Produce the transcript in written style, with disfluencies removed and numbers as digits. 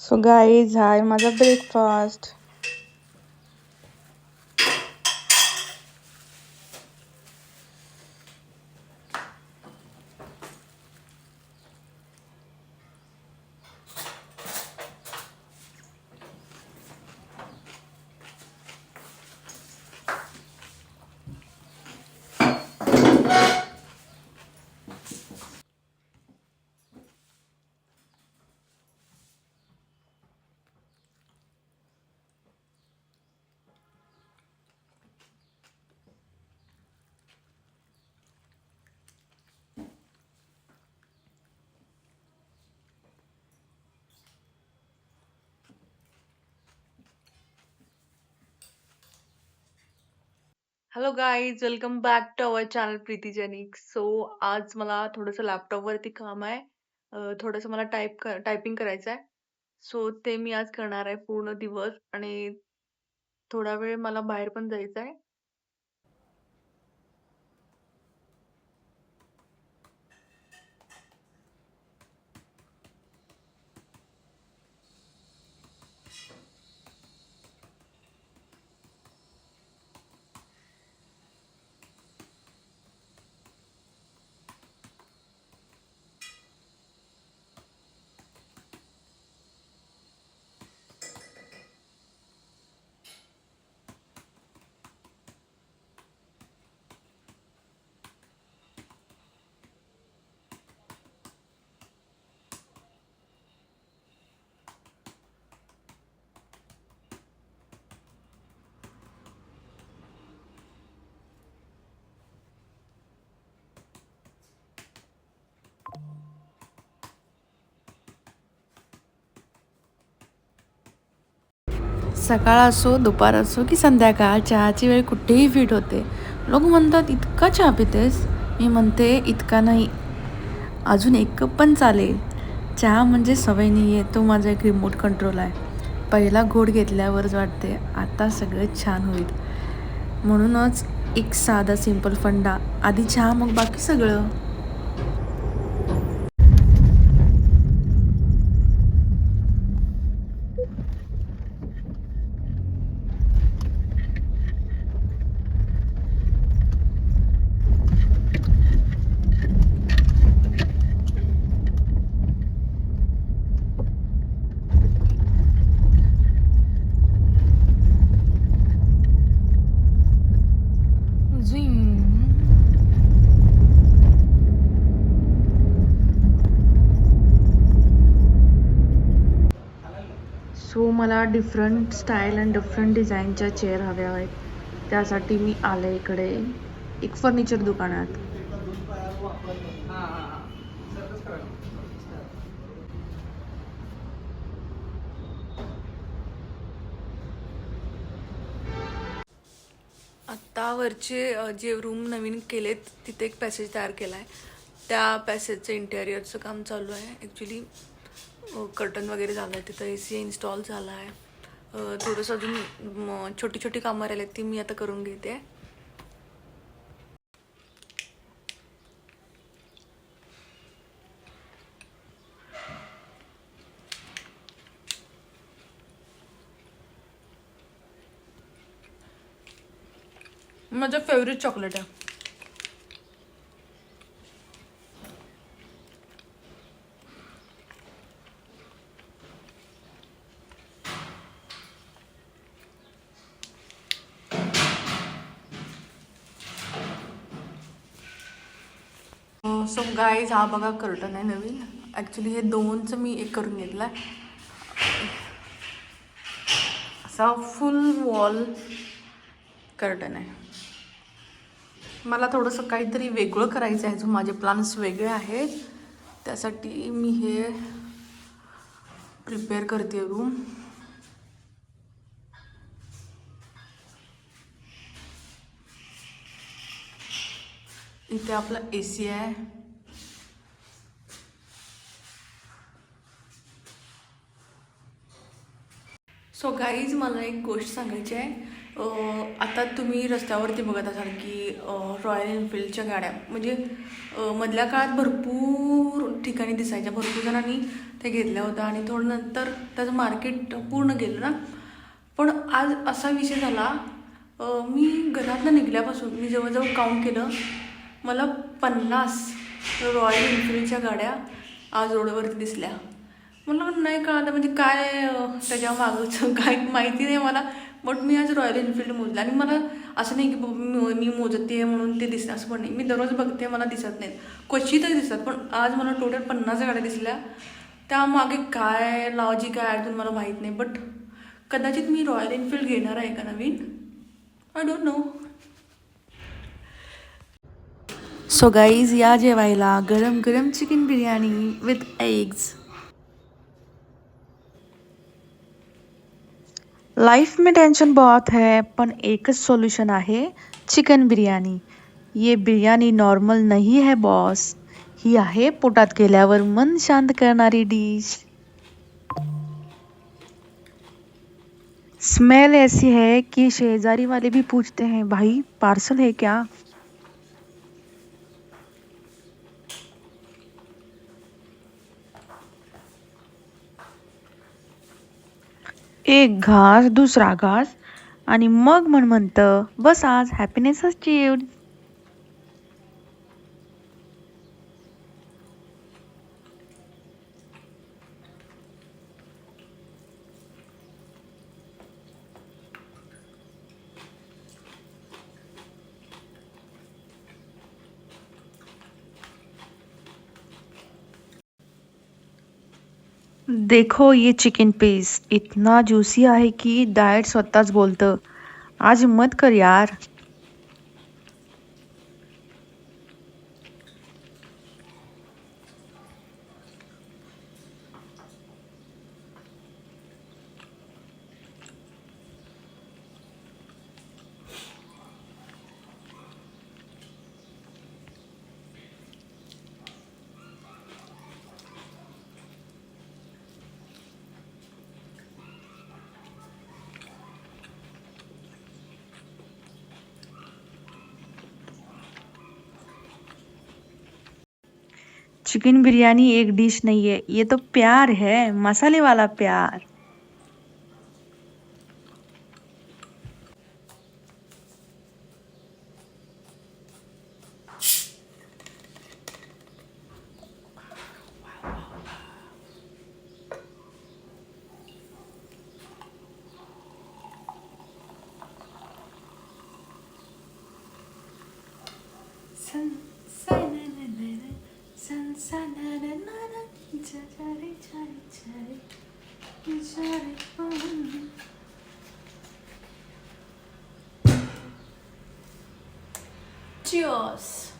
So guys hi माझा breakfast. Hello guys, welcome back to our channel Preeti Jenik. So आज मला थोडंसं लॅपटॉपवरती काम आहे. थोडंसं मला टायपिंग करायचं आहे. सो ते मी आज करणार आहे पूर्ण दिवस आणि थोडा वेळ मला बाहेर पण जायचं आहे. सकाळ असो, दुपार असो की संध्याकाळ, चहाची वेळ कुठेही फिट होते. लोक म्हणतात, इतका चहा पितेस? मी म्हणते, इतका नाही, अजून एक कप पण चालेल. चहा म्हणजे सवय नाही आहे, तो माझा एक रिमोट कंट्रोल आहे. पहिला घोट घेतल्यावरच वाटते आता सगळं छान होईल. म्हणूनच एक साधा सिंपल फंडा, आधी चहा मग बाकी सगळं. सो मला डिफरंट स्टाईल अँड डिफरंट डिझाईनच्या चेअर हव्या आहेत. त्यासाठी मी आले इकडे एक फर्निचर दुकानात. आत्ता वरचे जे रूम नवीन केलेत तिथे एक पॅसेज तयार केला आहे. त्या पॅसेजचं इंटेरियरचं काम चालू आहे. ॲक्च्युली कर्टन वगैरे झालं आहे, तिथं AC इन्स्टॉल झाला आहे. थोडंसं अजून छोटी छोटी कामं राहिली ती मी आता करून घेते. माझं फेवरेट चॉकलेट आहे. सो गाईज, हा बघा कर्टन आहे नवीन. ॲक्च्युली हे दोनचं मी एक करून घेतलं आहे. असा फुल वॉल कर्टन आहे. मला थोडंसं काहीतरी वेगळं करायचं आहे. जो माझे प्लॅन्स वेगळे आहेत, त्यासाठी मी हे प्रिपेअर करते रूम. इथे आपला AC आहे. सो गाईज, मला एक गोष्ट सांगायची आहे. आता तुम्ही रस्त्यावरती बघत असाल की रॉयल एनफिल्डच्या गाड्या म्हणजे मधल्या काळात भरपूर ठिकाणी दिसायच्या, भरपूर जणांनी त्या घेतल्या होत्या आणि थोडं नंतर त्याचं मार्केट पूर्ण गेलं ना. पण आज असा विषय झाला, मी घरातनं निघाल्यापासून मी जवळजवळ काउंट केलं, मला 50 रॉयल एनफिल्डच्या गाड्या आज रोडवरती दिसल्या. मला नाही कळलं म्हणजे काय त्याच्या मागचं काय माहिती नाही मला, बट मी आज रॉयल एनफिल्ड मोजलं. आणि मला असं नाही की मी मोजते आहे म्हणून ते दिसतं असं पण नाही. मी दररोज बघते, मला दिसत नाहीत, क्वचितच दिसतात. पण आज मला टोटल 50 गाड्या दिसल्या. त्यामागे काय लॉजिक आहे अजून मला माहीत नाही, बट कदाचित मी रॉयल एनफिल्ड घेणार आहे का नवीन, I don't know. So guys, या जेवायला गरम गरम chicken biryani with eggs. Life में टेंशन बहुत है पण एकच सोल्यूशन आहे, चिकन बिर्याणी. ये बिर्याणी नॉर्मल नहीं है बॉस, ही आहे पोटात गेल्यावर मन शांत करणारी डिश. स्मेल ऐसी है कि शेजारी वाले भी पूछते हैं, भाई पार्सल है क्या. एक घास दुसरा घास आणि मग मन म्हणतं, बस आज हॅपीनेस अचीव्ड. देखो ये चिकन पीस इतना ज्यूसी आहे की डाएट स्वतःच बोलतं, आज मत कर यार. चिकन बिरयानी एक डिश नहीं है, ये तो प्यार है, मसाले वाला प्यार. Cheers.